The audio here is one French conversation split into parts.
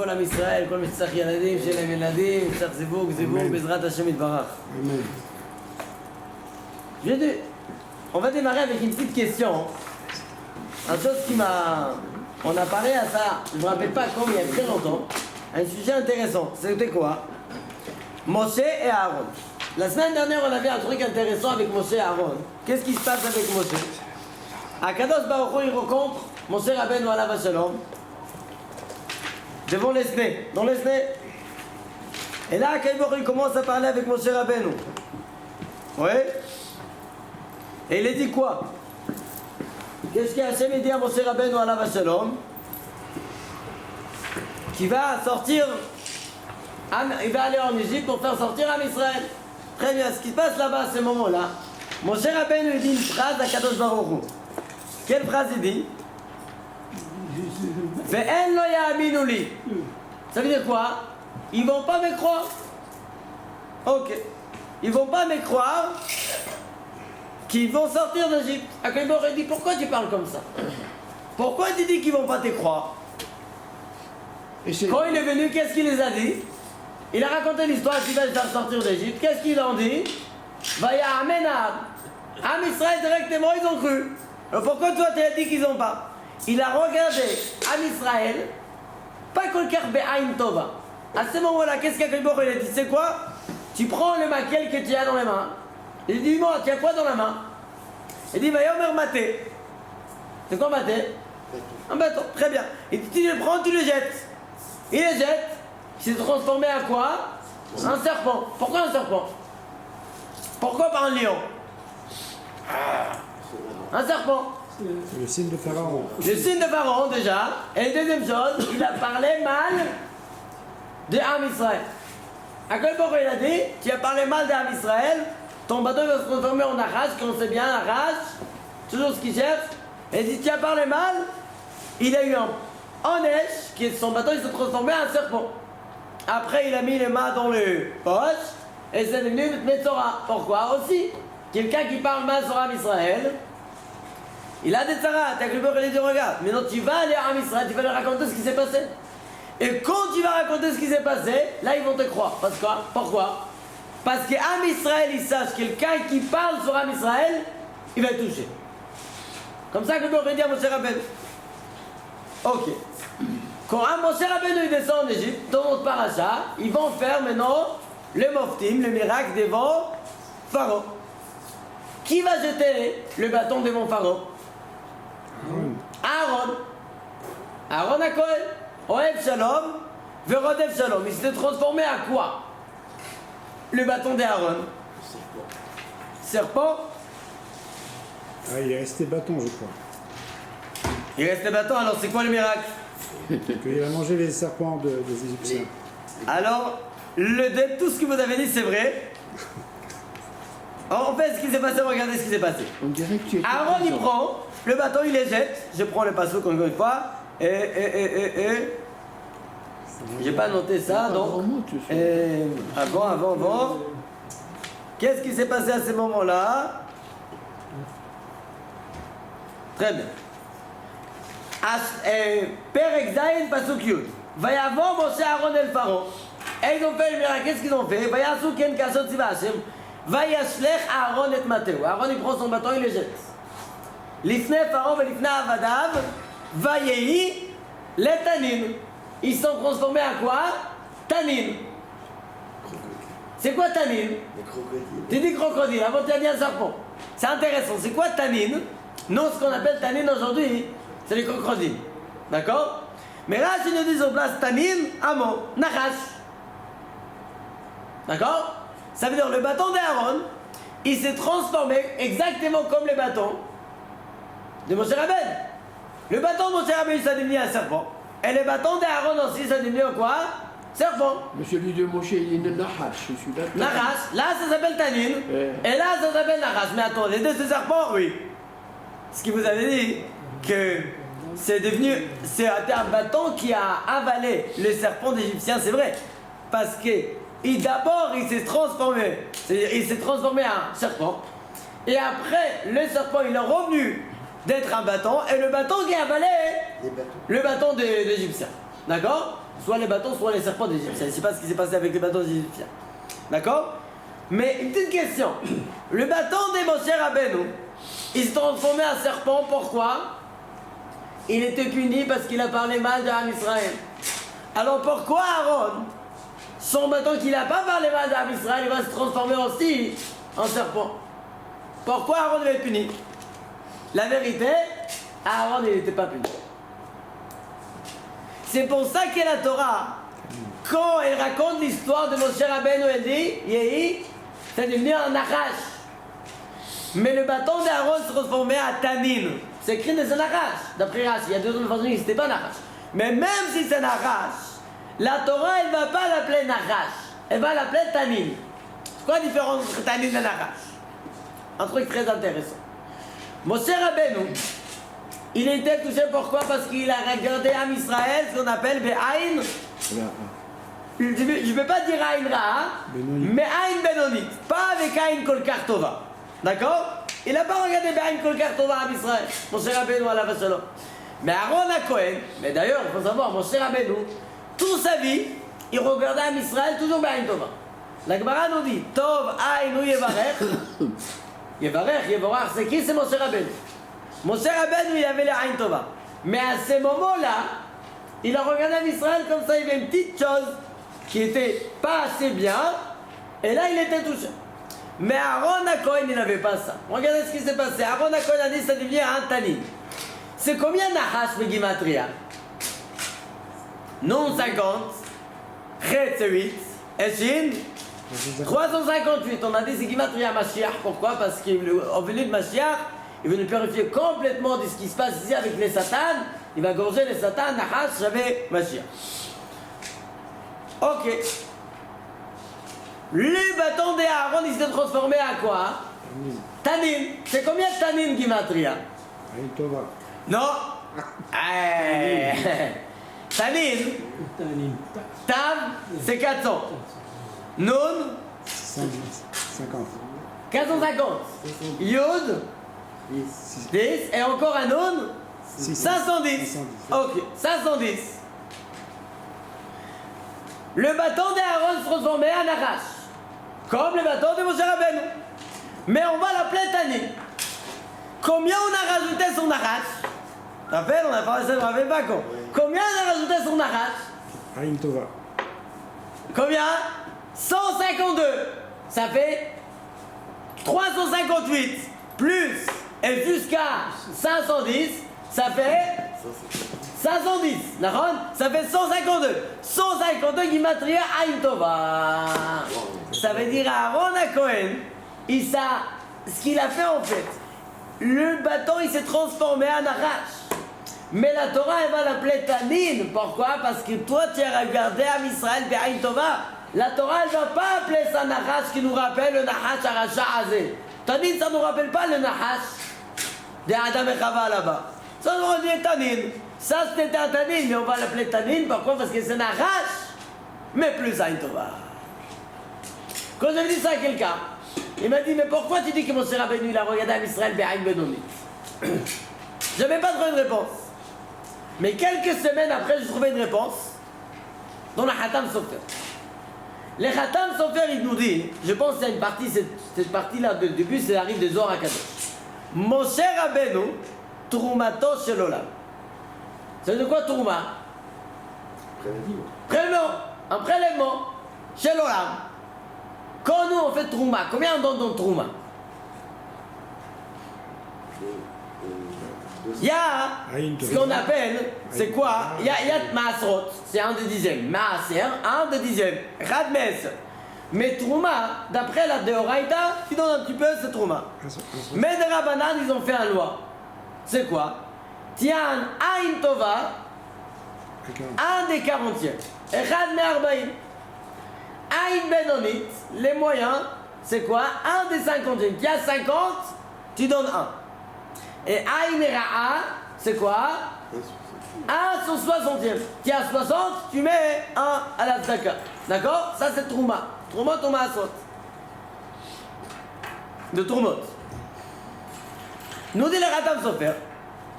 כל עם ישראל, כל מי שצריך ילדים, שיהיה להם ילדים, צריך זיווג, בעזרת Hashem יתברך. Amen. On va démarrer avec une petite question. Une chose qui m'a... On a parlé à ça, je ne me rappelle pas quand, il y a très longtemps. Un sujet intéressant. C'était quoi? Moshe et Aaron. La semaine dernière, on avait un truc intéressant avec Moshe et Aaron. Qu'est-ce qui se passe avec Moshe? Akadosh Baruch Hu, il rencontre Moshe Rabbeinu alav Shalom devant les snés, dans les snés. Et là, Akadosh Baruch Hu commence à parler avec Moshe Rabbeinu. Oui. Et il a dit quoi? Qu'est-ce qu'Hachem dit à Moshe Rabbeinu alav Shalom? Qui va sortir, il va aller en Égypte pour faire sortir Am Israël. Très bien, ce qui se passe là-bas à ce moment-là, Moshe Rabbeinu il dit une phrase à Kadosh Baruch Hu. Quelle phrase il dit? Ve'en lo ya'aminu li. Ça veut dire quoi? Ils vont pas me croire. Ok. Ils vont pas me croire qu'ils vont sortir d'Égypte. Akadosh Baruch Hu dit pourquoi tu parles comme ça? Pourquoi tu dis qu'ils vont pas te croire? Quand il est venu, qu'est-ce qu'il les a dit? Il a raconté l'histoire qu'il va les faire sortir d'Égypte. Qu'est-ce qu'il en dit? Vaya Amenab. Am Israël directement, ils ont cru. Alors pourquoi toi tu as dit qu'ils n'ont pas? Il a regardé Am Israël, pas Kolkar Be'ain Tova. À ce moment-là, qu'est-ce qu'Akadosh Baruch Hu il a dit? C'est quoi? Tu prends le maquel que tu as dans les mains. Il dit, moi, tu as quoi dans la main? Il dit, Vayomer Maté. C'est quoi Maté? Un bâton, très bien. Il dit, tu le prends, tu le jettes. Il le jette. Il s'est transformé à quoi? Un serpent. Pourquoi un serpent? Pourquoi pas un lion? Un serpent. C'est le signe de Pharaon. Le signe de Pharaon déjà. Et deuxième chose, il a parlé mal de Am Israël. À quel moment il a dit, tu as parlé mal d'Am Israël, ton bateau va se transformer en arrache, qu'on sait bien, arrache, toujours ce qu'il cherche. Et il dit, tu as parlé mal, il a eu un neige, qui est son bateau, il s'est transformé en serpent. Après, il a mis les mains dans les poches, et c'est devenu Metzora. Pourquoi aussi? Quelqu'un qui parle mal sur Am Israël, il a des tzarat, t'as cru qu'il dit regarde, maintenant tu vas aller à Am Israël, tu vas leur raconter ce qui s'est passé. Et quand tu vas raconter ce qui s'est passé, là ils vont te croire. Parce que, pourquoi? Parce qu'Am Israël, il sache, quelqu'un qui parle sur Am Israël, il va être touché. Comme ça que nous aurait dit à Moshe Rabbeinu. Ok. Quand Moshe Rabbeinu il descend en Égypte, dans notre paracha, ils vont faire maintenant le moftim, le miracle devant Pharaon. Qui va jeter le bâton devant Pharaon? Aaron. Aaron à Kohen. Ohev Shalom, Verodev Shalom. Il s'est transformé à quoi? Le bâton d'Aaron. Serpent. Ah, il est resté bâton, je crois. Il est resté bâton, alors c'est quoi le miracle? Il a mangé les serpents des Égyptiens. Alors, tout ce que vous avez dit, c'est vrai. En fait, ce qui s'est passé, regardez ce qui s'est passé. On dirait que tu es Aaron, il prend le bâton, il les jette. Je prends le passouk encore une fois. J'ai pas noté ça, donc. Avant. Qu'est-ce qui s'est passé à ce moment-là? Très bien. Père Exaïn Pasuk Yud. Vayavo Moshe Aaron el Pharaon. Et ils ont fait le miracle. Qu'est-ce qu'ils ont fait? Vayasu ken kasot siva Hashem. Vayashlech Aaron et Mateo. Aaron il prend son bâton, il le jette. Lifnei Pharaon et Lifnei Avadav. Vayehi les Tanin. Ils sont transformés à quoi? Tanin. C'est quoi Tanin? Les crocodiles. Tu dis crocodile, avant tu as dit un serpent. C'est intéressant. C'est quoi Tanin? Non, ce qu'on appelle Tanin aujourd'hui, c'est les crocodiles. D'accord? Mais là, si nous disons place Tanin, Amo, Nachash. D'accord? Ça veut dire le bâton d'Aaron, il s'est transformé exactement comme le bâton de Moshe Rabbeinu. Le bâton de Moshe Rabbeinu, ça devient un serpent. Et le bâton d'Aaron aussi, ça devient quoi? Serpent. Mais celui de Moshe, il est Nahash, celui-là. Nachash, là ça s'appelle Tanin, et là ça s'appelle Nachash. Mais attendez, de ce serpent, oui. Ce qui vous avait dit que c'est devenu, c'est un bâton qui a avalé le serpent d'Égyptien, c'est vrai. Parce que d'abord il s'est transformé, c'est-à-dire il s'est transformé en serpent. Et après, le serpent il est revenu d'être un bâton, et le bâton qui a avalé le bâton d'Égyptien. D'accord? Soit les bâtons, soit les serpents d'Égyptiens. Je ne sais pas ce qui s'est passé avec les bâtons des Égyptiens. D'accord? Mais une petite question. Le bâton de Moshe Rabbeinu, il s'est transformé en serpent, pourquoi? Il était puni parce qu'il a parlé mal d'Am Israël. Alors pourquoi Aaron, son bâton qu'il n'a pas parlé mal d'Am Israël, il va se transformer aussi en serpent? Pourquoi Aaron va être puni? La vérité, Aaron il n'était pas puni. C'est pour ça que la Torah, quand elle raconte l'histoire de Moshe Rabbeinu, elle dit, Yehi, c'est devenu un Nachash. Mais le bâton d'Aaron se transformait en Tanin. C'est écrit dans un Nachash, d'après Rashi. Il y a deux autres façons que c'était pas Nachash. Mais même si c'est Nachash, la Torah, elle ne va pas l'appeler Nachash. Elle va l'appeler Tanin. C'est quoi la différence entre Tanin et Nachash? Un truc très intéressant. Moshe Rabbeinu, il était touché pourquoi? Parce qu'il a regardé Am Israël, ce qu'on appelle Be'ain. Je ne vais pas dire Ain Ra'a, mais Ain Benonit. Pas avec Ain Kol Kar Tova. D'accord? Il n'a pas regardé Be'ain Kol Kar Tova Am Israël. Moshe Rabbeinu alav hashalom. Mais Aaron HaKohen, mais d'ailleurs, il faut savoir, Moshe Rabbeinu, toute sa vie, il regardait Am Israël toujours Be'ain Tova. La Gemara nous dit, Tov Ain ou Yevarech. Yevarech, c'est qui? C'est Moshe Rabbeinu. Moshe Rabbeinu, il avait les Ain Tova. Mais à ce moment-là, il a regardé Am Israël comme ça, il y avait une petite chose qui était pas assez bien, et là il était touché. Mais Aaron HaKohen, il n'avait pas ça. Regardez ce qui s'est passé. Aaron HaKohen a dit ça devient un Tanin. C'est combien Nachash Megimatria? Non 50, Chet c'est 8, Eshin 358. On a dit c'est Gimatria Mashiach. Pourquoi? Parce qu'au venu de Mashiach, il veut nous purifier complètement de ce qui se passe ici avec les Satan. Il va gorger les Satan, Nachash, Shabbat, Mashiach. Ok. Le bâton d'Aaron, il s'est transformé à quoi? Tanin. C'est combien de Tanin Gimatria? Ain Tova. Non. Tanin. Tav, c'est 400. Nun, 50. 450. Yud, 10. Et encore un Nun, 510. Ok, 510. Le bâton d'Aaron se transformait en Nachash, comme le bâton de Moshe Rabbeinu. Mais on va l'appeler Tanin. Combien on a rajouté sur Nachash? Tu te rappelles, on a parlé de ça, je ne me rappelle pas quoi. Combien on a rajouté sur Nachash? Ain Tova. Combien? 152. Ça fait 358 plus et jusqu'à 510, ça fait 510, d'accord? Ça fait 152. 152 Gimatria Ain Tova. Ça veut dire à Aaron HaKohen, ce qu'il a fait en fait, le bâton il s'est transformé en Nachash. Mais la Torah elle va l'appeler Tanin. Pourquoi? Parce que toi tu as regardé Am Israël Be'ain Tova. La Torah elle ne va pas appeler ça Nachash qui nous rappelle le Nachash Arasha Azé. Tanin ça ne nous rappelle pas le Nachash de Adam et Chava là-bas. Ça nous dit Tanin. Ça c'était un Tanin, mais on va l'appeler Tanin. Pourquoi? Parce que c'est Nachash, mais plus Ain Tova. Quand j'ai dit ça à quelqu'un, il m'a dit, mais pourquoi tu dis que Moshe Rabbeinu il a regardé Am Israël Be'ain Benonit? Je n'avais pas trouvé une réponse. Mais quelques semaines après, j'ai trouvé une réponse dans le Khatam Sofer. Le Khatam Sofer, il nous dit, je pense que c'est une partie, cette partie-là, de début, c'est arrive des Zohar HaKadosh. Moshe Rabbeinu, Troumato Shel Olam. Ça veut dire quoi, Trouma? Prélèvement. Un prélèvement. Shel Olam. Quand nous, on fait Trouma, combien on donne dans Trouma? Il y a ce qu'on appelle, c'est quoi? Il y a Maasrot, c'est un de dixième. Maaser, un de dixième. Rad Mes. Mais Trouma, d'après la Deoraita, tu donnes un petit peu, c'est Trouma. Mais les Rabbanan, ils ont fait un loi. C'est quoi? Tiens, Ain Tova, un des 40e. Et Rad Me Arbaïn. Ain Benonit, les moyens, c'est quoi? Un des 50e. Qui a 50, tu donnes un. Et Ain Ra'a, c'est quoi? 1 sur 60e. Qui a 60, tu mets 1 à la tzedaka. D'accord? Ça c'est Trouma. Trouma, Trouma Asot. De Troumot. Nous dit le Khatam Sofer.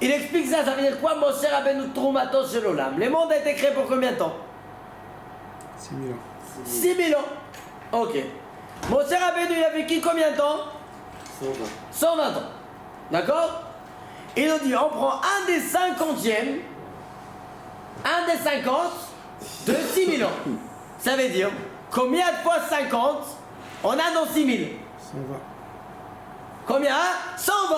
Il explique ça, ça veut dire quoi Moshe Rabbeinu Troumato Shel Olam. Le monde a été créé pour combien de temps 6000 ans. 6000 ans. Ok. Moshe Rabbeinu, il a vécu combien de temps 120 ans. D'accord? Il nous dit, on prend un des 50e, un des 50 de 6000 ans. Ça veut dire, combien de fois 50 on a dans 6000 120. Combien 120.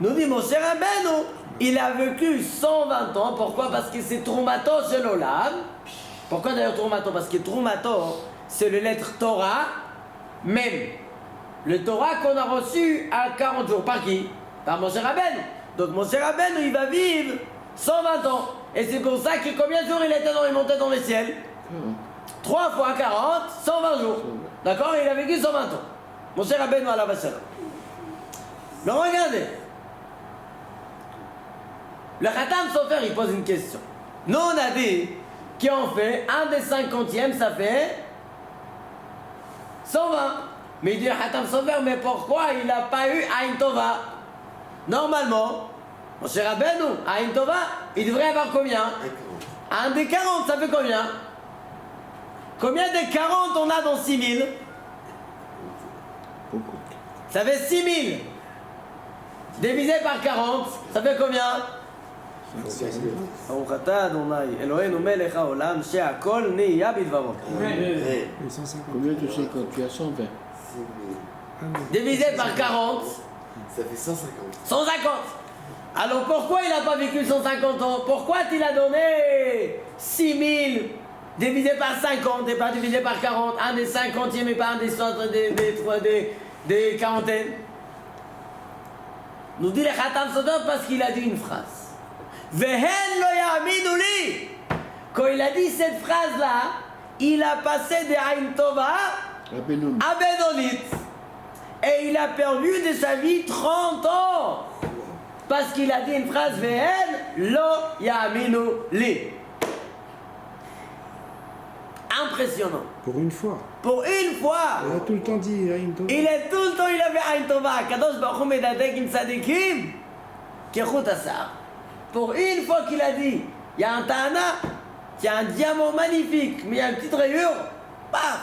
Nous dit Moshe Rabbeinu, il a vécu 120 ans. Pourquoi? Parce que c'est Troumato Shel Olam. Pourquoi d'ailleurs Troumato? Parce que Troumato, c'est le lettre Torah, même. Le Torah qu'on a reçu à 40 jours. Par qui? Par Moshe Rabbeinu. Donc Moshe Rabbeinu, il va vivre 120 ans. Et c'est pour ça que combien de jours il montait dans les ciels 3 fois 40, 120 jours. D'accord? Il a vécu 120 ans. Moshe Rabbeinu à la Vashala. Mais regardez. Le Khatam Sofer, il pose une question. Nous, on a dit qu'on fait un des 50e, ça fait 120. Mais il dit le Khatam Sofer, mais pourquoi il n'a pas eu Aïn Tova? Normalement, Moshe Rabbeinu, Aïn Tova, il devrait avoir combien? Un des 40, ça fait combien? Combien de 40 on a dans 6000? Beaucoup. Ça fait 6000. Divisé par 40, ça fait combien? ברוך אתה אדוני אלוהינו מלך העולם שהכל נהיה בדברו. 150. Combien tu sais quand tu as 120 Divisé par 40, Ça fait 150. 150. Alors pourquoi il n'a pas vécu 150 ans? Pourquoi il a donné 6000 divisé par 50 et pas divisé par 40? Un des 50e et pas un des quarantaines. Nous dit le Khatam Sofer parce qu'il a dit une phrase. Vehen lo ya'aminu li. Quand il a dit cette phrase-là, il a passé de Aïn Tova Rabbeinu. à Benonit. Et il a perdu de sa vie 30 ans. Parce qu'il a dit une phrase, Vehen lo ya'aminu li. Impressionnant. Pour une fois. Pour une fois. On a tout le temps dit Aïn Tova. Il est tout le temps, il avait Aïn Tova. Kadosh Baruch Hu medadek im tzadikim kechut asar. Pour une fois qu'il a dit, il y a un Tahana, il y a un diamant magnifique, mais il y a une petite rayure, paf.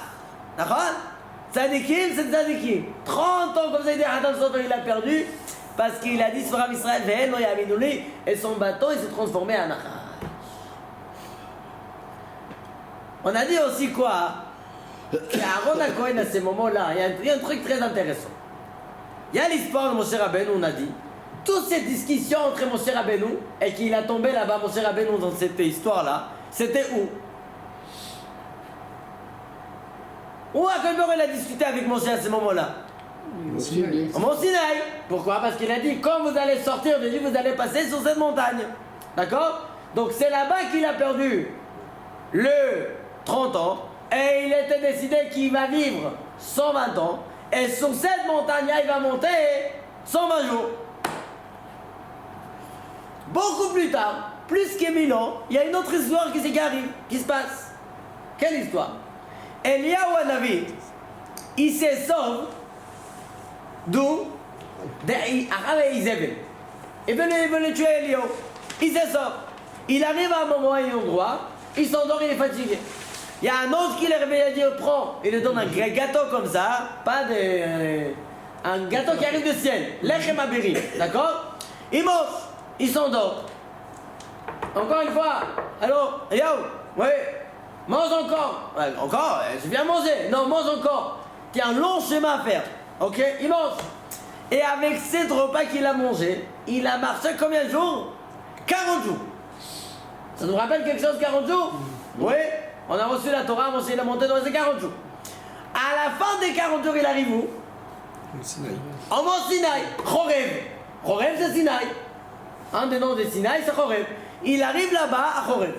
D'accord? Tzadikim, c'est tzadikim. 30 ans, comme ça, il dit, Khatam Sofer, il a perdu, parce qu'il a dit sur Am Israël, Vehen lo ya'aminu li, et son bateau, il s'est transformé en Nachash. On a dit aussi quoi? Qu'Aaron HaKohen, à ces moments-là, il y a un truc très intéressant. Il y a l'histoire de Moshe Rabbeinu, on a dit. Toute cette discussion entre Moshe Rabbeinu et qu'il a tombé là-bas, Moshe Rabbeinu, dans cette histoire-là, c'était où? Où Akadosh il a discuté avec Moshe à ce moment-là? Au Sinaï. Au Mont Sinaï. Pourquoi? Parce qu'il a dit, quand vous allez sortir de l'île, vous allez passer sur cette montagne. D'accord? Donc c'est là-bas qu'il a perdu le 30 ans et il était décidé qu'il va vivre 120 ans et sur cette montagne-là, il va monter 120 jours. Beaucoup plus tard, plus que 1000 ans, il y a une autre histoire qui arrive, qui se passe. Quelle histoire? Eliyahu Hanavi, il se sauve d'où? D'Achav et Isabelle. Il veut le tuer Eliyahu. Il se sauve. Il arrive à un moment et un endroit, il s'endort, il est fatigué. Il y a un autre qui le réveille et dit prends. Il lui donne un gâteau comme ça, pas de. Un gâteau qui arrive du ciel, lechem abiri, d'accord? Il mange. Il s'endort. Encore une fois. Allô, Eliyahu? Oui. Mange encore. Ouais, encore? Je viens manger. Non, mange encore. Il y a un long chemin à faire. Ok? Il mange. Et avec cet repas qu'il a mangé, il a marché combien de jours? 40 jours. Ça nous rappelle quelque chose, 40 jours? Oui. On a reçu la Torah, il a monté dans ces 40 jours. À la fin des 40 jours, il arrive où? Au Sinaï. En Mont Sinaï. Chorev. Chorev, c'est Sinaï. Un des noms de Sinaï, c'est Chorev. Il arrive là-bas à Chorev.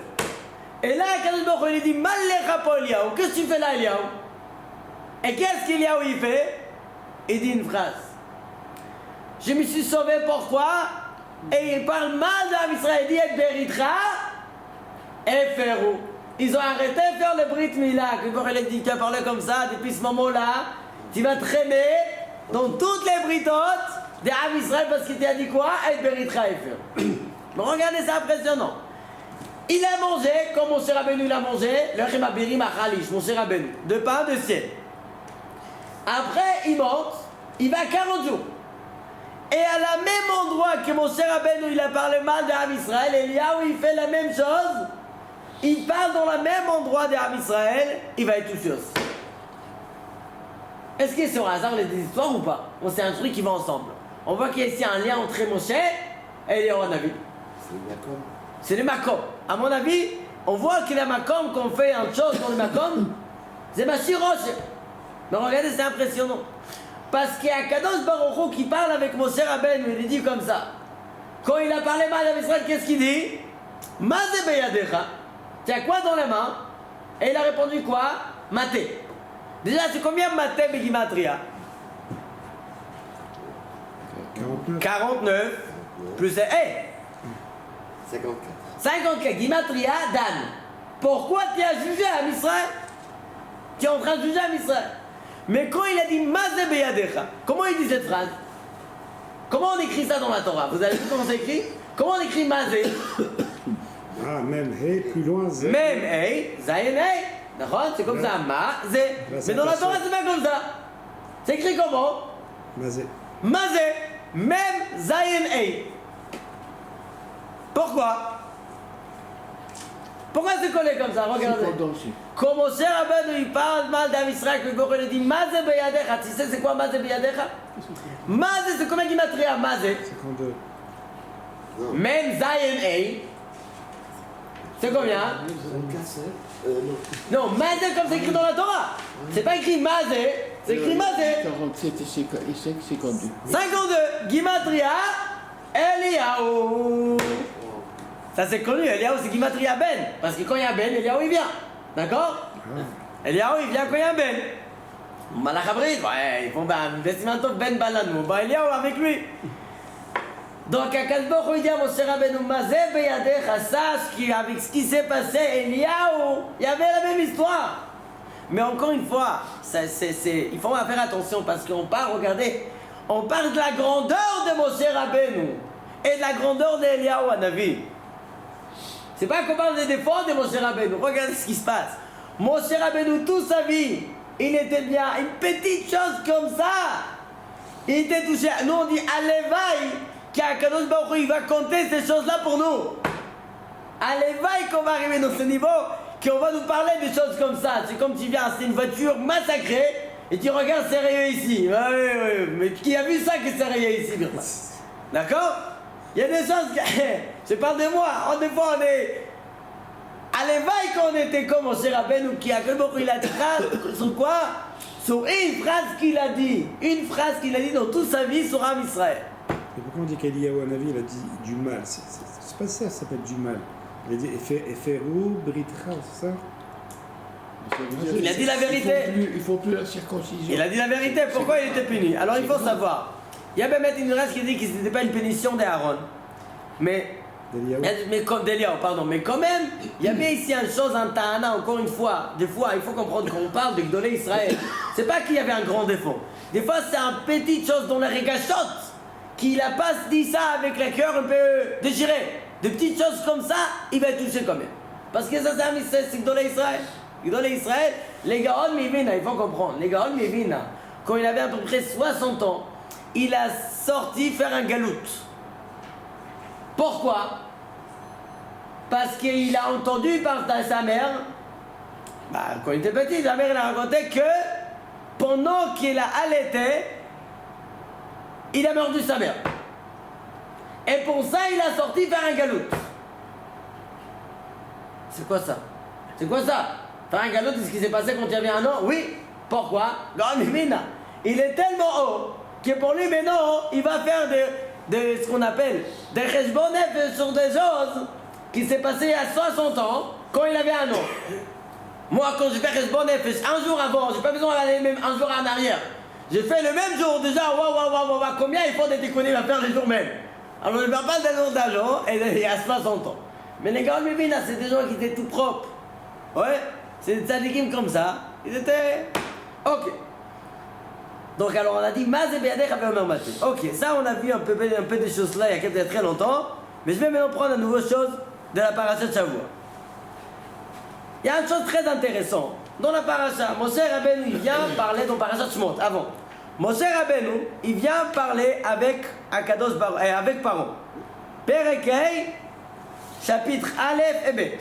Et là, Kadosh Baruch Hu, il dit, Mallecha po Eliyahu, qu'est-ce que tu fais là, Eliyahu? Et qu'est-ce qu'Eliyahu il fait? Il dit une phrase. Je me suis sauvé, pourquoi? Et il parle mal de Israël, il dit, et Beritra, et Ferou. Ils ont arrêté de faire le Brit Mila, que Baruch Hu dit, tu as parlé comme ça, depuis ce moment-là, tu vas traîner dans toutes les britotes de Am Israël parce qu'il t'a dit quoi? Et Beritcha Efer. Mais regardez, c'est impressionnant. Il a mangé, comme Moshe Rabbeinu il a mangé, le Chimabirim Achalish, Moshe Rabbeinu, de pain de ciel. Après, il monte, il va 40 jours. Et à la même endroit que Moshe Rabbeinu il a parlé mal de Am Israël, Eliyahu il fait la même chose. Il parle dans le même endroit de Am Israël, il va être touché aussi. Est-ce que c'est au hasard les histoires ou pas? Bon, c'est un truc qui va ensemble. On voit qu'il y a ici un lien entre Moshe et Eliyahu Hanavi. C'est le Makom. À mon avis, on voit que le Makom, qu'on fait une chose dans le Makom, c'est Mashirosh. Mais regardez, c'est impressionnant. Parce qu'il y a Kadosh Baruch Hu qui parle avec Moshe Rabbeinu, il dit comme ça. Quand il a parlé mal à Israël, qu'est-ce qu'il dit? Mazé beyadecha. Tu as quoi dans la main? Et il a répondu quoi? Maté. Déjà, c'est combien maté begimatria? 49 plus 54. 54, Gimatria, Dan. Pourquoi tu as jugé à Israël? Tu es en train de juger à Israël. Mais quand il a dit Mazé beyadecha, comment il dit cette phrase? Comment on écrit ça dans la Torah? Vous avez vu comment c'est écrit? Comment on écrit Mazé? Ah, même Hey, plus loin, Z. Même Hey, Zayen Hey. D'accord? C'est comme ça, Mazé. Mais dans la Torah, c'est pas comme ça. C'est écrit comment? Mazé. Mazé. Même Zayen Hey. Pourquoi? Pourquoi c'est collé comme ça? Regardez. Comme Moshe Rabbeinu il parle mal d'Am Israël, que le Boré dit Mazé beyadecha. Tu sais c'est quoi Mazé beyadecha? Mazé c'est combien Gimatria? Mazé 52. même Zayen Hey. C'est combien? 54, Non, Mazé comme c'est écrit dans la Torah. C'est pas écrit Mazé, c'est écrit Mazé. 47 et 52. 52 Gimatria Eliyahu. Ça c'est connu, Eliyahu c'est Gimatria Ben. Parce que quand il y a Ben, Eliyahu il vient. D'accord? Eliyahu il vient quand il y a Ben. Malachabrit, ouais, ils font un vestimento Ben Balanou. Bah Eliyahu avec lui. Donc Akadosh Baruch Hu il dit à Moshe Rabbeinu, Mazé beyadecha, sache qu'avec ce qui s'est passé, Eliyahu, il y avait la même histoire. Mais encore une fois, il faut faire attention parce qu'on parle, regardez, on parle de la grandeur de Moshe Rabbeinu et de la grandeur d'Eliyahu Hanavi. C'est pas qu'on parle des défauts de Moshe Rabbeinu. Regardez ce qui se passe. Moshe Rabbeinu, toute sa vie, il était bien. Une petite chose comme ça, il était touché. Nous on dit à l'éveil qu'Akadosh Baruch Hu il va compter ces choses-là pour nous. À l'éveil qu'on va arriver dans ce niveau, qu'on va nous parler des choses comme ça. C'est comme tu viens, c'est une voiture massacrée et tu regardes c'est rayé ici. Ouais. Mais qui a vu ça que c'est rayé ici? D'accord? Il y a des choses que... Je parle de moi. Des fois, on est... À l'éveil, quand on était comme Moshe Rabbeinu, qui a il a dit sur quoi? Sur une phrase qu'il a dit. Une phrase qu'il a dit dans toute sa vie sur Am Israël. Et pourquoi on dit qu'Eliyahu Hanavi, il a dit du mal? C'est pas ça, ça s'appelle du mal. Il a dit Eferu, Britra, c'est ça? Il a dit la vérité. Il faut plus la circoncision. Il a dit la vérité. Pourquoi il était puni? Alors il faut savoir. Il y a même une race qui dit que ce n'était pas une pénition d'Aaron. Mais comme d'Eliyahu, pardon. Mais quand même, il y a bien ici une chose, un ta'ana, encore une fois. Des fois, il faut comprendre qu'on parle de Gdolé Israël. C'est pas qu'il y avait un grand défaut. Des fois, c'est une petite chose dans la régachot qu'il n'a pas dit ça avec le cœur un peu déchiré. Des petites choses comme ça, il va être touché quand même. Parce que ça, c'est Gdolé Israël. Gdolé Israël, les Gaon Mivina, il faut comprendre. Les Gaon Mivina, quand il avait à peu près 60 ans, il a sorti faire un galout. Pourquoi? Parce qu'il a entendu par sa mère, quand il était petit, sa mère il a raconté que pendant qu'il a allaité, il a mordu sa mère. Et pour ça, il a sorti faire un galout. C'est quoi ça? C'est quoi ça? Faire un galout, c'est ce qui s'est passé quand il y avait un an? Oui. Pourquoi? Il est tellement haut que pour lui maintenant, il va faire ce qu'on appelle des cheshbonef sur des choses qui s'est passé il y a 60 ans quand il avait un an. Moi, quand j'ai fait cheshbonef un jour avant, j'ai pas besoin d'aller même un jour en arrière. J'ai fait le même jour déjà, combien il faut des déconner à faire les jours même. Alors je ne parle pas d'un nom d'argent et il y a 60 ans. Mais les gars, c'est des gens qui étaient tout propres. Ouais, c'est des tzadikim comme ça. Ils étaient... Ok. Donc alors on a dit Mazé Beyadecha ve'omer Maté. Ok, ça on a vu un peu des choses là il y a très longtemps, mais je vais maintenant prendre une nouvelle chose de la paracha de Shavua. Il y a une chose très intéressante. Dans la paracha, Moshe Rabbeinu il vient parler dans paracha de Shemot, avant. Moshe Rabbeinu il vient parler avec Akadosh avec Paro. Perekei, chapitre Aleph et Bet.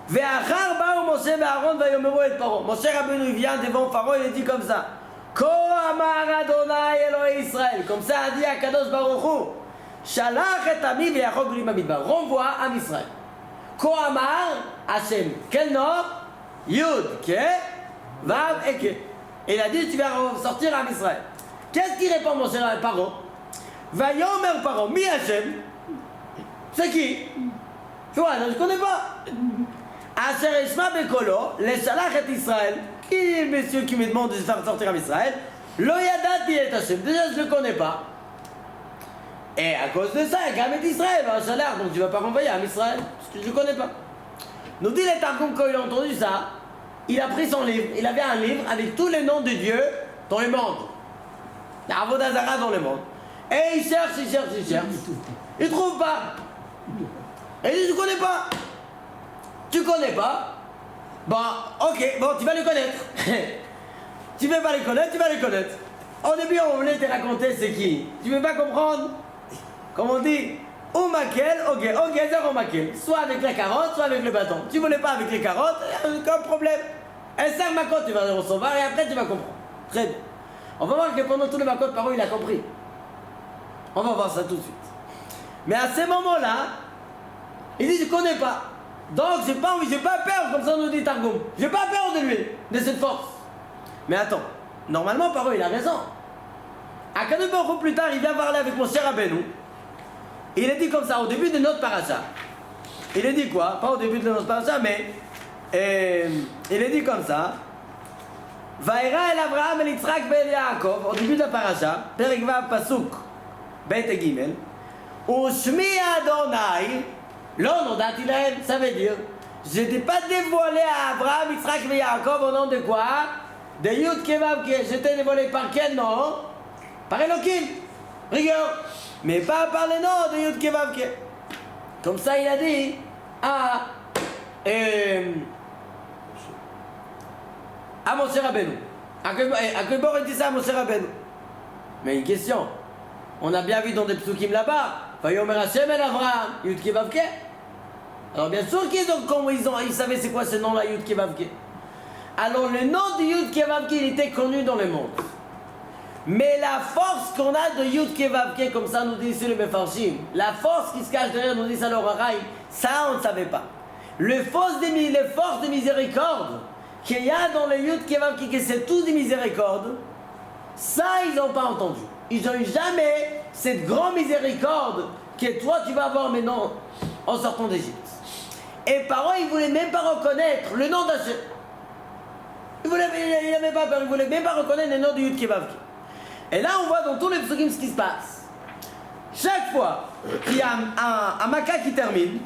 Ve'achar ba'u Moshe ve'Aaron vayomeru et Paro. Moshe Rabbeinu il vient devant Paro, il dit comme ça. Ko amar Adonai Elohei Israël. Comme ça a dit Akadosh Baruch Hu. Shalach et ami ve'achok b'lim hamidbar. Renvoie à Israël. Ko amar Hashem. Quel nom? Yud, Ke, Vav et Ke. Et il a dit tu vas sortir à Israël. Qu'est-ce qu'il répond Moshe Rabbeinu Paro? Vayomer Paro. Mi Hashem. C'est qui? Tu vois, je ne connais pas. Asher Ishma Bekolo, les Shalach et Israël. Qui est le monsieur qui me demande de faire sortir à Israël? Lo Yadati et Hashem. Déjà, je ne le connais pas. Et à cause de ça, il y a quand même Israël, un Shalach, donc tu ne vas pas renvoyer à Israël, parce que je ne le connais pas. Nous dit les Targum, quand il a entendu ça, il a pris son livre, il avait un livre avec tous les noms de Dieu dans le monde. La Avodazara dans le monde. Et il cherche. Il ne trouve pas. Et il dit, je ne connais pas. Tu connais pas? Bon, ok, bon, tu vas le connaître. Tu ne veux pas les connaître, tu vas les connaître. Au début, on voulait te raconter c'est qui. Tu ne veux pas comprendre? Comme on dit, ou maquel, ok, zéro maquel. Soit avec la carotte, soit avec le bâton. Tu ne voulais pas avec les carottes, aucun problème. Un 5 macotes, tu vas le recevoir et après tu vas comprendre. Très bien. On va voir que pendant tous les macotes, Paro, il a compris. On va voir ça tout de suite. Mais à ce moment-là, il dit, je ne connais pas. Donc, j'ai pas peur, comme ça on nous dit Targum. J'ai pas peur de lui, de cette force. Mais attends, normalement, Paro, il a raison. Akadosh Baruch Hu, plus tard, il vient parler avec Moshe Rabbeinu. Il a dit comme ça, au début de notre paracha. Il a dit quoi? Pas au début de notre paracha, mais... il a dit comme ça. Vaïra el Abraham el Yitzhak el Yaakov, au début de la paracha, Perek Vav Pasuk, Bet et Gimel. Ushmi Adonai... L'on dati lahem, ça veut dire, je n'ai pas dévoilé à Abraham, Yitzhak et Yaakov au nom de quoi? De Yud Kevav Ke. Je t'ai dévoilé par quel nom? Par Elohim, rigueur, mais pas par le nom de Yud Kevav Ke. Comme ça il a dit à Moshe Rabbeinu. À quel bord il dit ça à Moshe Rabbeinu? Mais une question, on a bien vu dans des psukim là-bas, Vayomer Hashem el Avraham, Yud Kevav Ke. Alors bien sûr ils savaient c'est quoi ce nom-là, Yud Kevav Ke. Alors le nom de Yud Kevav Ke, il était connu dans le monde. Mais la force qu'on a de Yud Kevav Ke, comme ça nous dit ici le Mefarshim, la force qui se cache derrière, nous dit ça le Raray, ça on ne savait pas. Les forces de miséricorde qu'il y a dans le Yud Kevav Ke, que c'est tout des miséricordes, ça ils n'ont pas entendu. Ils n'ont eu jamais cette grande miséricorde que toi tu vas avoir maintenant en sortant d'Égypte. Et Paro, il ne voulait même pas reconnaître le nom d'Hachem. Il n'avait pas peur, il ne voulait même pas reconnaître le nom de Yud Kevav Ke. Et là, on voit dans tous les psukim ce qui se passe. Chaque fois qu'il y a un Maca qui termine,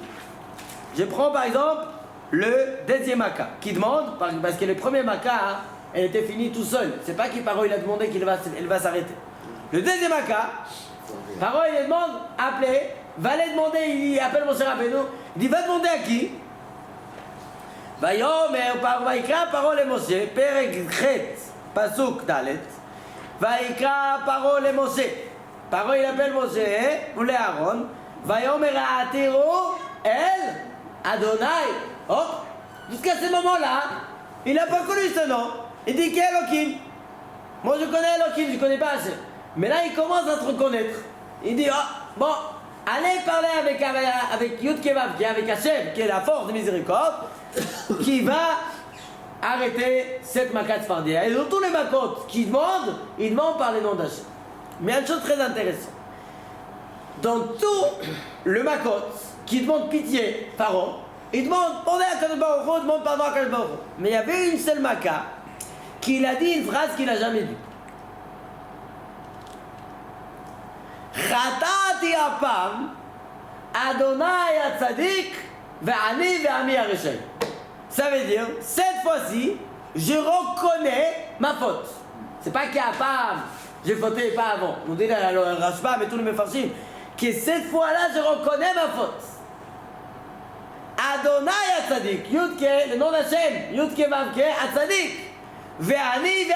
je prends par exemple le deuxième Maca qui demande, parce que le premier Maca, elle était finie tout seul. C'est pas qu'il Paro, il a demandé qu'il va s'arrêter. Le deuxième Maca, Paro, il demande, appelez, va aller demander, il appelle Moshe Rabbeinu, il dit, va demander à qui? Vaïkra Paro le Moshe, Perek Chet, Pasuk Dalet, Vaïkra Paro le Moshe. Paro, il appelle Moshe, ou le Aaron, Vayomer Atiro, El, Adonai. Oh, jusqu'à ce moment-là, il n'a pas connu ce nom. Il dit qu'il est Elohim. Moi je connais Elohim, je ne connais pas assez. Mais là, il commence à se reconnaître. Il dit, oh, bon, allez parler avec Yud Kevav Ke, avec Hachem, qui est la force de miséricorde, qui va arrêter cette Makat Sfardia. Et dans tous les Makot qui demandent, ils demandent par les noms d'Hachem. Mais il y a une chose très intéressante. Dans tout le Makot qui demande pitié, Pharaon, il demande, demandez à Kadosh Baruch Hu, demande pardon à Kadosh Baruch Hu. Mais il y avait une seule Maka qui a dit une phrase qu'il n'a jamais dit. Chatati apam, Adonai atzadik, ve'ani ve'ami harishai. Ça veut dire, cette fois-ci, je reconnais ma faute. C'est pas qu'il n'y a pas, j'ai fauté pas avant. On dit là, le Rashba, mais tous les Mefarshim, que cette fois-là, je reconnais ma faute. Adonai Atzadik, Yudke, le nom d'Hachem, Yudke Vavke, Atzadik. Ve'ani,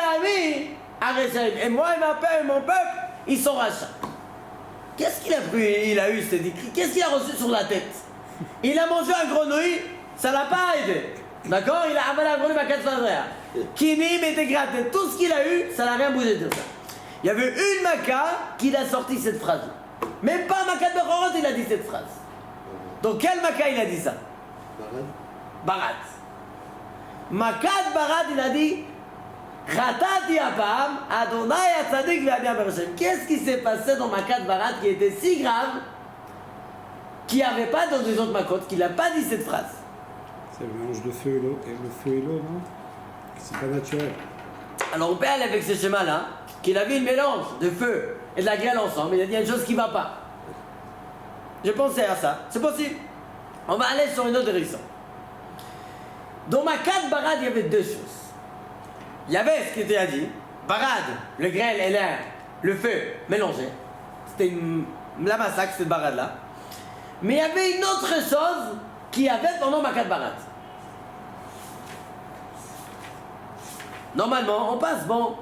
Areshaim. Et moi et mon peuple, ils sont rachats. Qu'est-ce qu'il a pris, il a eu, c'est dit, qu'est-ce qu'il a reçu sur la tête? Il a mangé un grenouille, ça l'a pas aidé. D'accord? Il a avalé un grenouille à 4 fadréas. Kinim était gratté. Tout ce qu'il a eu, ça n'a rien bougé de ça. Il y avait une Maca qui a sorti cette phrase. Même pas Maca de Bechorot, il a dit cette phrase. Donc quel Maca il a dit ça? Barat. Maca de Barat, il a dit Khatati apam, Adonai Atzadik ve'Ami Aberashem. Qu'est-ce qui s'est passé dans Maca de Barat qui était si grave qu'il n'y avait pas dans les autres Makot, qu'il n'a pas dit cette phrase? C'est le mélange de feu et l'eau, non? C'est pas naturel. Alors on peut aller avec ce schéma-là, qu'il a vu le mélange de feu et de la grêle ensemble, il a dit une chose qui ne va pas. Je pensais à ça, c'est possible. On va aller sur une autre direction. Dans Makat Barad, il y avait deux choses. Il y avait ce qui était dit, Barad, le grêle et l'air, le feu mélangés. C'était la massacre, cette Barad-là. Mais il y avait une autre chose qu'il y avait pendant Makat Barad. Normalement, on passe, bon,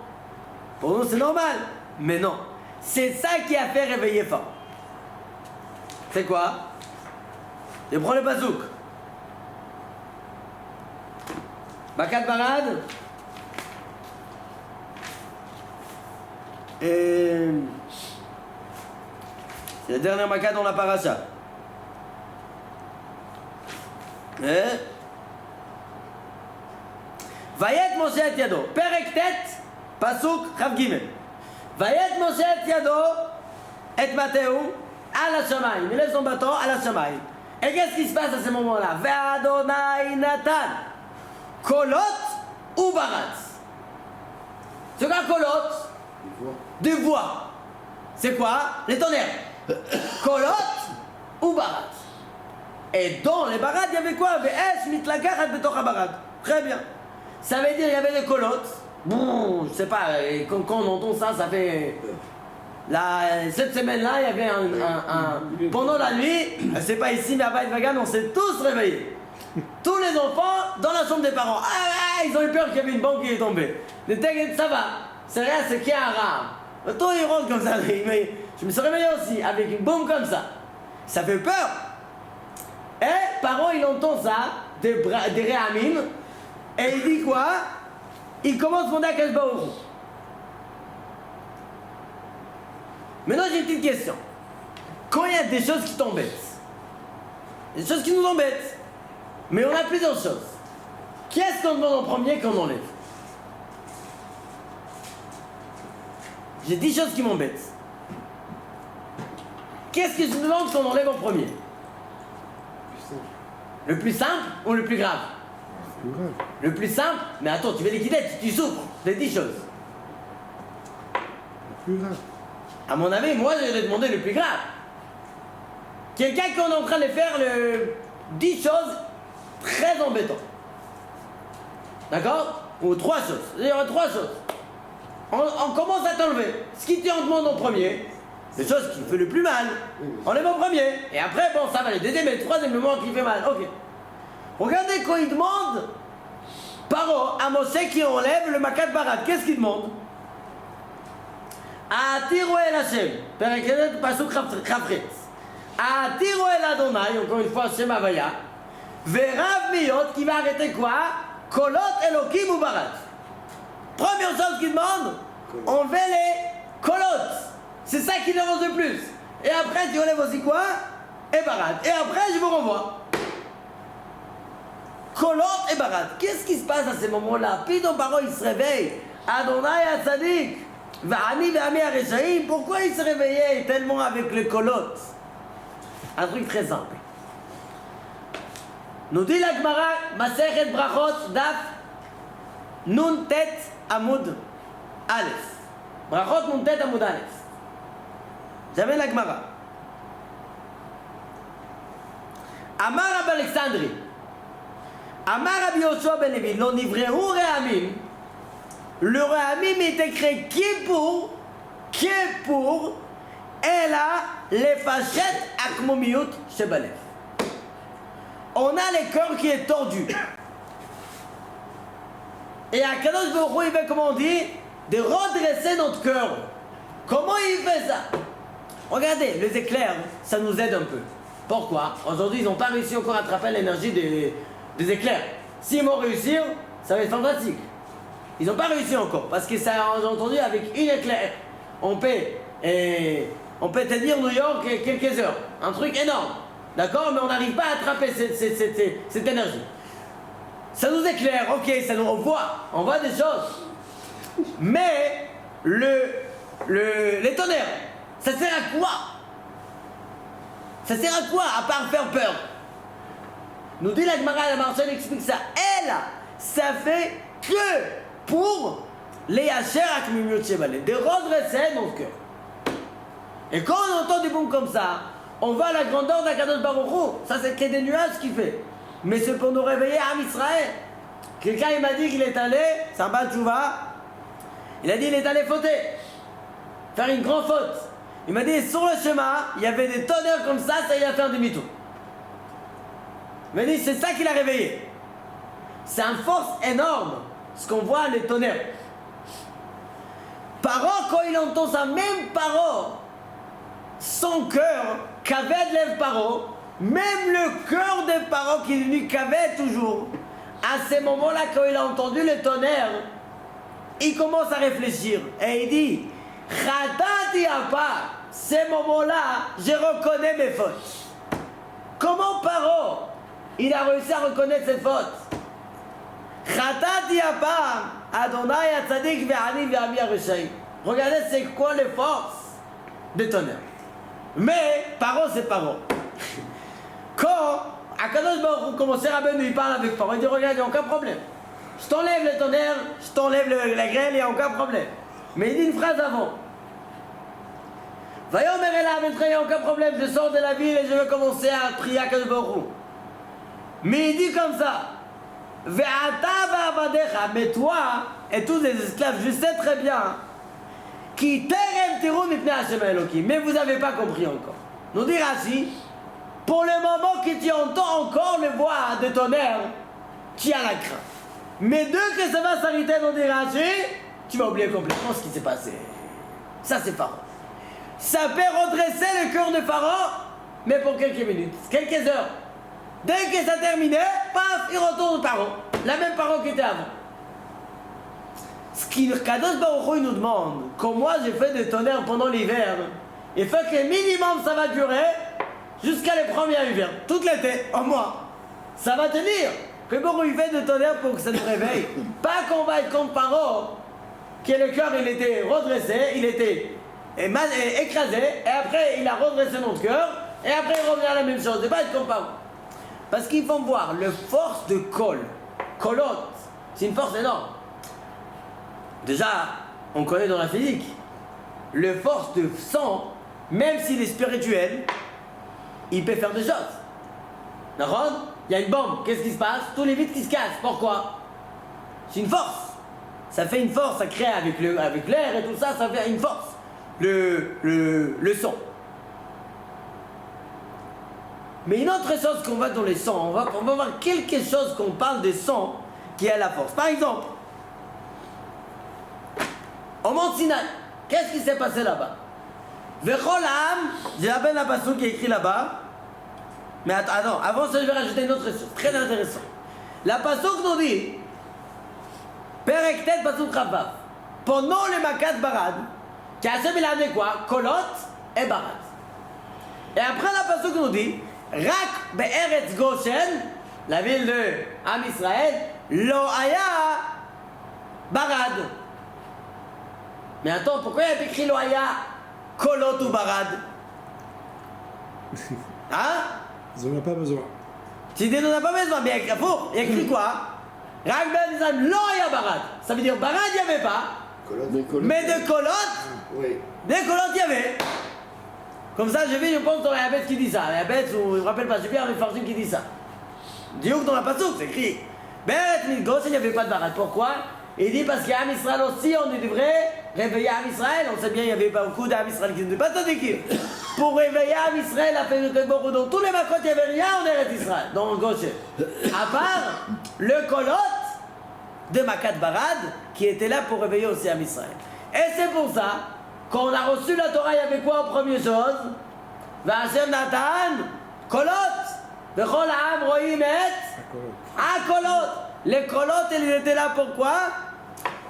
pour nous c'est normal, mais non. C'est ça qui a fait réveiller fort. C'est quoi? Je prends le bazouk. Makat Barad. Et c'est la dernière Makat dans la paracha. Vayet Moshe et Yado, Perek Tet, Pasuk Chav Gimel. Vayet Moshe et Yado, et Mathéou, à la Shamaïm. Il lève son bâton à la Shamaïm. Et qu'est-ce qui se passe à ce moment-là? Ve'Adonai Natan, Kolot ou Barat. C'est quoi Kolot? Des voix. C'est quoi? Les tonnerres. Kolot ou Barat. Et dans les Barat, il y avait quoi? Ve'esh mitlakachat betoch habarat. Très bien. Ça veut dire qu'il y avait des colottes. Bon, je sais pas, quand on entend ça, ça fait... cette semaine-là, il y avait pendant la nuit, c'est pas ici, mais à Beit Vagan, on s'est tous réveillés. Tous les enfants dans la chambre des parents. Ils ont eu peur qu'il y avait une bombe qui est tombée. Mais t'inquiète, ça va. C'est rien, c'est qu'il y a un rare. Tout il rentre comme ça. Mais je me suis réveillé aussi, avec une bombe comme ça. Ça fait peur. Et parents, il entend ça, des réamines. Et il dit quoi? Il commence à demander à Kadosh Baruch Hu. Maintenant j'ai une petite question. Quand il y a des choses qui t'embêtent, des choses qui nous embêtent, mais on a plusieurs choses, qu'est-ce qu'on demande en premier qu'on enlève? J'ai 10 choses qui m'embêtent. Qu'est-ce que je demande qu'on enlève en premier? Le plus simple ou le plus grave? Le plus simple, mais attends, tu veux liquider, tu souffres des 10 choses. Le plus grave. À mon avis, moi, je vais demander le plus grave. Quelqu'un qui est en train de faire 10 choses très embêtantes. D'accord? Ou 3 choses. Il y aura 3 choses. On commence à t'enlever. Ce qui te demande en premier, les choses qui fait le plus mal, on les met en premier. Et après, bon, ça va, le deuxième et le troisième, le moment qui fait mal. Ok. Regardez quand il demande Paro à Moshe qui enlève le Makat Barat. Qu'est-ce qu'il demande? Atiru el Hashem. Perek Pasuk Chafret. Atiru el Adonai, encore une fois, Hashem Havaya. Verav Miyot qui va arrêter quoi? Kolot Elokim ou Barat. Première chose qu'il demande, enlevez les kolot. C'est ça qui dérange le plus. Et après, tu enlèves aussi quoi? Et Barat. Et après, je vous renvoie. Kolot et Barat. Qu'est-ce qui se passe à ces moments-là? Puis ton parent, il se réveille. Adonai Atzadik. Va'ani ve'ami Areshaim. Pourquoi il se réveillait tellement avec le kolot? Un truc très simple. Nous dit la Gemara, Masechet Brachot, Daf, Nun Tet Amud Aleph. Brachot Nun Tet Amud Aleph. J'avais la Gemara. Amar Rab Alexandri. Amar Rabbi Yoshua ben Levi, lo nivrehu re'amim. Le re'amim est écrit qui pour, elle a les fachettes akmomiut shebalev. On a le cœur qui est tordu. Et Akadosh Baruch Hu, il veut, comment on dit, de redresser notre cœur. Comment il fait ça? Regardez, les éclairs, ça nous aide un peu. Pourquoi? Aujourd'hui, ils n'ont pas réussi encore à attraper l'énergie des éclairs. S'ils vont réussir, ça va être fantastique. Ils n'ont pas réussi encore, parce que ça, j'ai entendu, avec une éclair, on peut tenir New York quelques heures. Un truc énorme. D'accord? Mais on n'arrive pas à attraper cette énergie. Ça nous éclaire, ok, on voit des choses. Mais les tonnerres, ça sert à quoi? Ça sert à quoi à part faire peur? Nous dit la Gemara, la Marchand explique ça. Elle, ça fait que pour les Hacher Akmimiut Shebalev, de redresser notre cœur. Et quand on entend des bombes comme ça, on va à la grandeur d'Akadosh Baruch Hu. Ça, c'est que des nuages qu'il fait. Mais c'est pour nous réveiller à Israël. Quelqu'un il m'a dit qu'il est allé, c'est un Baal Tshuva, il a dit qu'il est allé fauter, faire une grande faute. Il m'a dit sur le chemin, il y avait des tonnerres comme ça il a fait un demi-tour. Il m'a dit c'est ça qui l'a réveillé. C'est une force énorme, ce qu'on voit les tonnerres. Paro, quand il entend ça, même Paro, son cœur, qu'avait lève Paro, même le cœur de Paro qui lui qu'avait toujours, à ce moment-là, quand il a entendu le tonnerre, il commence à réfléchir et il dit Khatati Apa, ces moments-là, je reconnais mes fautes. Comment Paro, il a réussi à reconnaître ses fautes? Khatati Apa, Adonai Atzadik ve'ani ve'ami Arishai. Regardez, c'est quoi les forces des tonnerres. Mais Paro, c'est Paro. Quand Akadosh Baruch Hu, commençait Rabbeinu, il parle avec Paro, il dit regarde, il n'y a aucun problème. Je t'enlève le tonnerre, je t'enlève la grêle, il n'y a aucun problème. Mais il dit une phrase avant. Vayomer elav, il n'y a aucun problème, je sors de la ville et je vais commencer à prier Akadosh Baruch Hu. Mais il dit comme ça. Ve'ata va'avadecha, mais toi et tous les esclaves, je sais très bien, qui terem tiru mipnei Hashem Elokim, mais vous n'avez pas compris encore. Nous dit Rashi, pour le moment que tu entends encore le voix de tonnerre, tu as la crainte. Mais dès que ça va s'arrêter, nous dit Rashi, tu vas oublier complètement ce qui s'est passé. Ça c'est Pharaon. Ça peut redresser le cœur de Pharaon, mais pour quelques minutes, quelques heures. Dès que ça terminait, paf, il retourne Pharaon. La même Pharaon qui était avant. Ce qui Kadosh Baruch Hu nous demande, comme moi j'ai fait des tonnerres pendant l'hiver, il faut que minimum ça va durer jusqu'à le premier hiver, tout l'été, en mois. Ça va tenir. Que Baruch Hu fait des tonnerres pour que ça nous réveille. Pas qu'on va être comme Pharaon, que le cœur il était redressé, il était écrasé, et après il a redressé notre cœur, et après il revient à la même chose. C'est pas être comme Pharaon. Parce qu'ils vont voir le force de Kol, Kolot, c'est une force énorme. Déjà, on connaît dans la physique, le force de sang, même s'il est spirituel, il peut faire des choses. D'accord? Il y a une bombe, qu'est-ce qui se passe? Tous les vitres qui se cassent, pourquoi? C'est une force. Ça fait une force, ça crée avec l'air et tout ça, ça fait une force. Le son. Mais une autre chose qu'on voit dans les sons, on va voir quelque chose qu'on parle des sons qui a la force. Par exemple, au Mont Sinaï, qu'est-ce qui s'est passé là-bas? Vechol Ha'am, j'ai la peine la passouk qui est écrit là-bas. Mais attends, avant ça je vais rajouter une autre chose, très intéressant. La passouk nous dit, Perek Tet passouk Chavav, pendant le Makat Barad, qui a il a amené quoi? Kolot et Barad. Et après la passouk nous dit, Rak Be'eretz Goshen, la ville de Am Israël, Lo Haya Barad. Mais attends, pourquoi il y a écrit Lo Haya Kolot ou Barad? Hein? Ils n'en ont pas besoin. Tu dis, on n'a pas besoin, mais il y a écrit quoi? Rak Be'eretz Goshen, Lo Haya Barad. Ça veut dire Barad, il n'y avait pas. Mais de Kolot, Oui. des Kolot, il y avait. Comme ça, j'ai vu, je pense, dans la bête qui dit ça. La bête, ou je ne me rappelle pas, j'ai vu un Mefarshim qui dit ça. Diouk dans la passouk, c'est écrit Beret Goshen, il n'y avait pas de barad. Pourquoi? Il dit parce qu'à Am Israël aussi, on devrait réveiller Am Israël. On sait bien, il n'y avait pas beaucoup d'Am Israël qui n'étaient pas tzadikim. Pour réveiller Am Israël, à Pénétéboro, dans tous les makot, il n'y avait rien en Eretz Israël, dans le Goshen. À part le kolot de Makat Barad, qui était là pour réveiller aussi Am Israël. Et c'est pour ça, quand on a reçu la Torah, il y avait quoi en première chose? V'Hashem Natan, kolot. V'chol ha'am ro'im et akolot. Les kolot, ils étaient là pourquoi?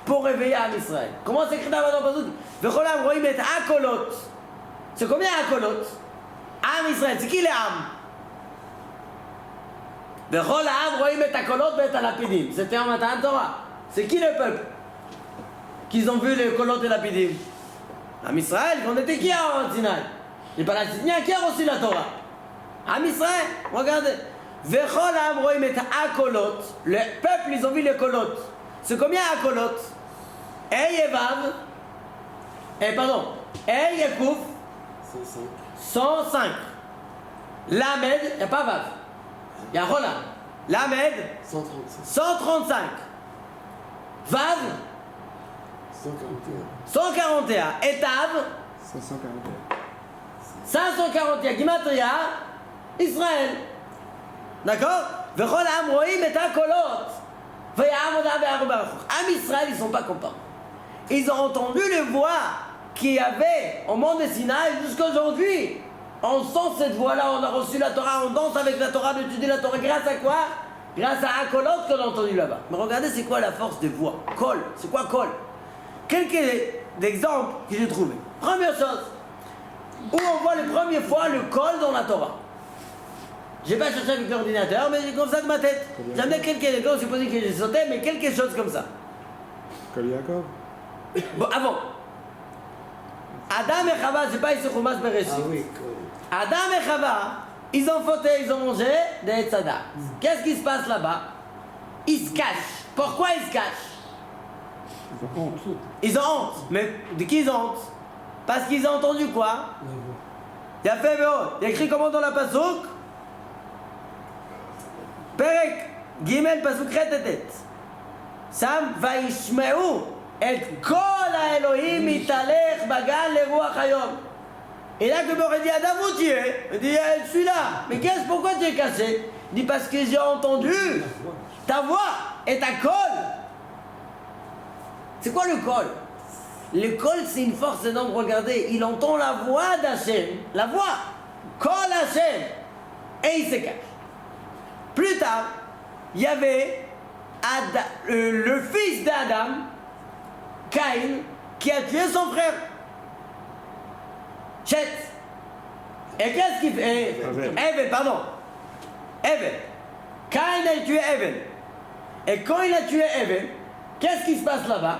Pour réveiller Am Israël. Comment c'est écrit dans le passage? V'chol ha'am ro'im et akolot. C'est combien akolot? Am Israël, c'est qui les Am? V'chol ha'am ro'im et akolot et alapidim. C'était en Matan Torah. C'est qui le peuple qu'ils ont vu les kolot et lapidim? Am Israël, on était qui en Sinaï? Les Palestiniens qui ont reçu la Torah? Am Israël, regardez. Vechol ha'am ro'im et akolot. Le peuple, ils ont vu les kolot. C'est combien akolot? Eyevav. Pardon. Eyekuf. 105. Lamed, il n'y a pas Vav. Il y a Rola. Lamed. 135. Vav. 141. Et Tav. 541. Gimatria. Israël. D'accord? Vechol ha'am ro'im et akolot. Am Israël, ils ne sont pas contents. Ils ont entendu les voix qu'il y avait au mont de Sinaï jusqu'à aujourd'hui. On sent cette voix-là, on a reçu la Torah, on danse avec la Torah, on étudie la Torah. Grâce à quoi? Grâce à Akolot qu'on a entendu là-bas. Mais regardez, c'est quoi la force des voix? Kol, c'est quoi Kol? Quelques exemples que j'ai trouvés. Première chose, où on voit les premières fois le Kol dans la Torah. J'ai pas cherché avec l'ordinateur, mais c'est comme ça de ma tête. J'ai amené quelques exemples, je suppose que j'ai sauté, mais quelque chose comme ça. Kol Yaakov. Bon, avant. Adam et Chava, c'est pas ici Chumash Bereshit. Ah oui, Adam et Chava, ils ont fauté, ils ont mangé des tzada. Qu'est-ce qui se passe là-bas? Ils se cachent. Pourquoi ils se cachent? Ils ont honte. Ils ont honte. Mais de qui ils ont honte? Parce qu'ils ont entendu quoi? Il a fait il y a écrit comment dans la Pasuk? Perek Gimel Pasuk Retetet. Sam Vaishmeu et Kol Elohim Italech Bagal Leruach Hayom. Et là, que m'aurait dit Adam, où tu es? Il dit, je suis là. Mais pourquoi tu es caché? Il dit, parce que j'ai entendu ta voix et ta Kol. C'est quoi le Kol? Le Kol, c'est une force énorme. Regardez, il entend la voix d'Hachem. La voix. Kol Hachem. Et il se cache. Plus tard, il y avait le fils d'Adam, Caïn, qui a tué son frère. Chet. Et qu'est-ce qu'il fait? Evel, pardon. Evel. Caïn a tué Evel. Et quand il a tué Evel, qu'est-ce qui se passe là-bas?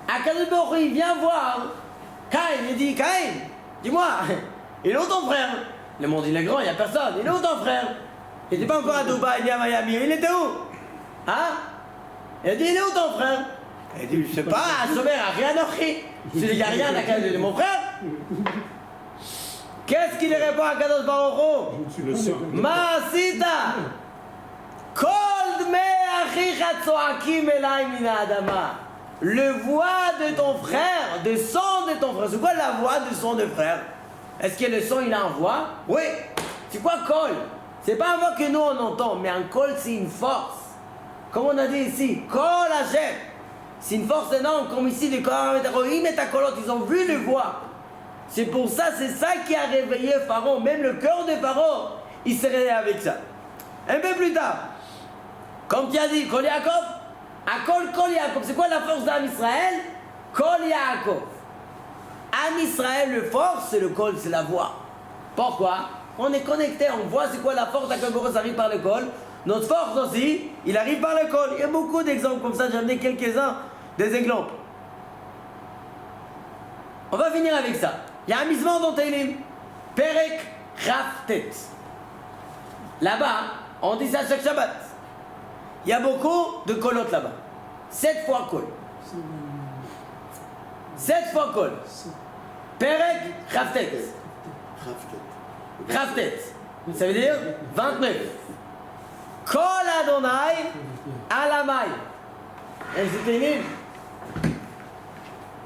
Akadosh Baruch Hu, il vient voir Caïn, il dit, Caïn, dis-moi, il est où ton frère? Le monde il est grand, il n'y a personne. Il est où ton frère? Il n'était pas encore à Dubaï, ni à Miami. Il était où? Hein? Il a dit, il est où ton frère? Il dit, je sais pas, à Somer, à Rianochi. Il n'y a rien à Kadosh de mon frère. Qu'est-ce qu'il répond à Kadosh Baruch Hu? Tu le sens. Ma'asita. Kol dmei achicha tzoakim elai min ha'adama. Le voix de ton frère, de son de ton frère. C'est quoi la voix de son de frère? Est-ce que le son il a une voix? Oui. C'est quoi Kol? C'est pas un voix que nous on entend, mais un Kol c'est une force. Comme on a dit ici, Kol Hashem. C'est une force énorme, comme ici, les Kohanim et Takolot, ils ont vu les voix. C'est pour ça, c'est ça qui a réveillé Pharaon. Même le cœur de Pharaon, il s'est réveillé avec ça. Un peu plus tard, comme tu as dit, Kol Yaakov, Akol Kol Yaakov. C'est quoi la force d'Am Israël? Kol Yaakov. Am Israël, le force, c'est le Kol, c'est la voix. Pourquoi? On est connecté, on voit c'est quoi la force d'Akadosh arrive par le Kol. Notre force aussi, il arrive par le Kol. Il y a beaucoup d'exemples comme ça, j'ai amené quelques-uns des exemples. On va finir avec ça. Il y a un misement dans Teilim. Perek Raftet. Là-bas, on dit ça chaque Shabbat. Il y a beaucoup de kolot là-bas. 7 fois kol. 7 fois kol. Perek Raftet. Raftet. Ça veut dire 29. Kol Adonai Alamai. Et c'était une ligne.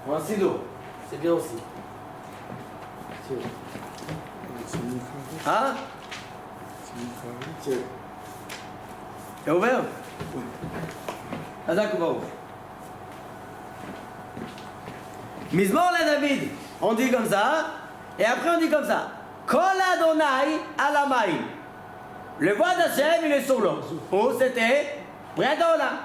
Ou un sido. C'est bien aussi. C'est Mincha. Hein? C'est Mincha. C'est ouvert? Hazak ou Mizmor le David, on dit comme ça, et après on dit comme ça. Kol Adonai Alamai. Le voix d'Hachem, il est sur l'eau. Où c'était? Près d'Olam.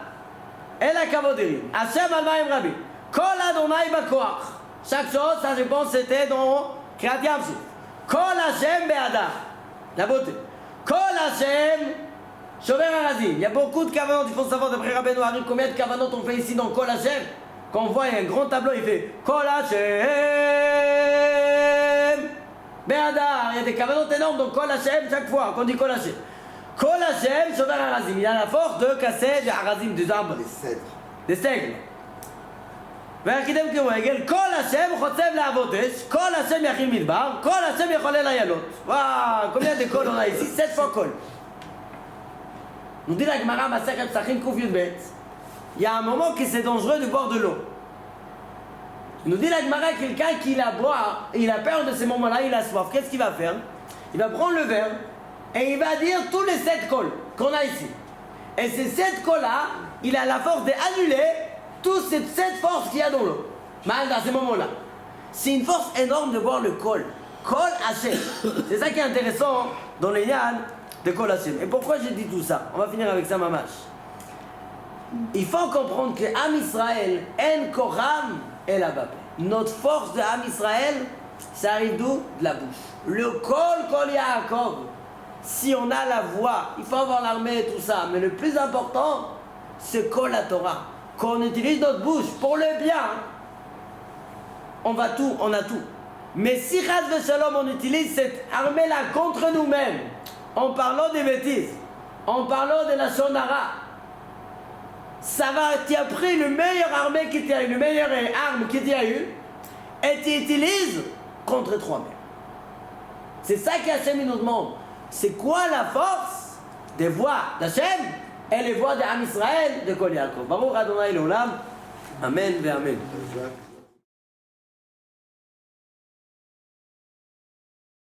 Et la Kavodiri. Hachem Almaim Rabbi. Kol Adonai Bakoach. Chaque chose, ça je pense, c'était dans Kriyat Yam-Suf. Kol Hachem Be'adar. La beauté. Kol Hachem Shover Harazim. Il y a beaucoup de kavanot, il faut savoir d'après Rabbeinu Harim combien de kavanot on fait ici dans Kol Hachem. Quand on voit, il y a un grand tableau, il fait Kol Hachem Be'adar. Il y a des kavanot énormes dans Kol Hachem chaque fois qu'on dit Kol Hachem. Kol Hachem Shover Harazim. Il a la force de casser des harazim, des arbres, Les cèdres. des steigles. והקידם כמוהגל, כל השם חוצב לעבודש, כל השם יכיל מדבר, כל השם יחולל איילות. וואו, combien de kol on a ici? 7 fois kol. Nous dit la Gemara, Masechet Psachim Kuf Yud-Bet, il y a un moment que c'est dangereux de boire de l'eau. Nous dit la Gemara, quelqu'un qui la boit, il a peur de ces moments-là, il a soif. Qu'est-ce qu'il va faire? Il va prendre le verre et il va dire tous les 7 cols qu'on a ici. Et ces 7 cols-là, il a la force d'annuler toutes ces 7 forces qu'il y a dans l'eau. Mal dans ces moments-là. C'est une force énorme de boire le kol. Kol Hachem. C'est ça qui est intéressant dans les Yann de Kol Hachem. Et pourquoi j'ai dit tout ça? On va finir avec ça, mamash. Il faut comprendre que Am Israël, En Koram et la Babé. Notre force de Am Israël, ça arrive d'où? De la bouche. Le Kol Yaakov. Si on a la voix, il faut avoir l'armée et tout ça. Mais le plus important, c'est Kol la Torah. Qu'on utilise notre bouche pour le bien, on a tout. Mais si Chas v'Shalom, on utilise cette armée-là contre nous-mêmes, en parlant des bêtises, en parlant de la Shonara, ça va, tu as pris le meilleur armée qui t'a eu, le meilleur arme qui t'a eu, et tu utilises contre toi-même. C'est ça qu'Hachem nous demande. C'est quoi la force des voix d'Hachem et les voix d'Am Israël de Kol Yaakov. Baruch Adonai l'Olam. Amen ve Amen.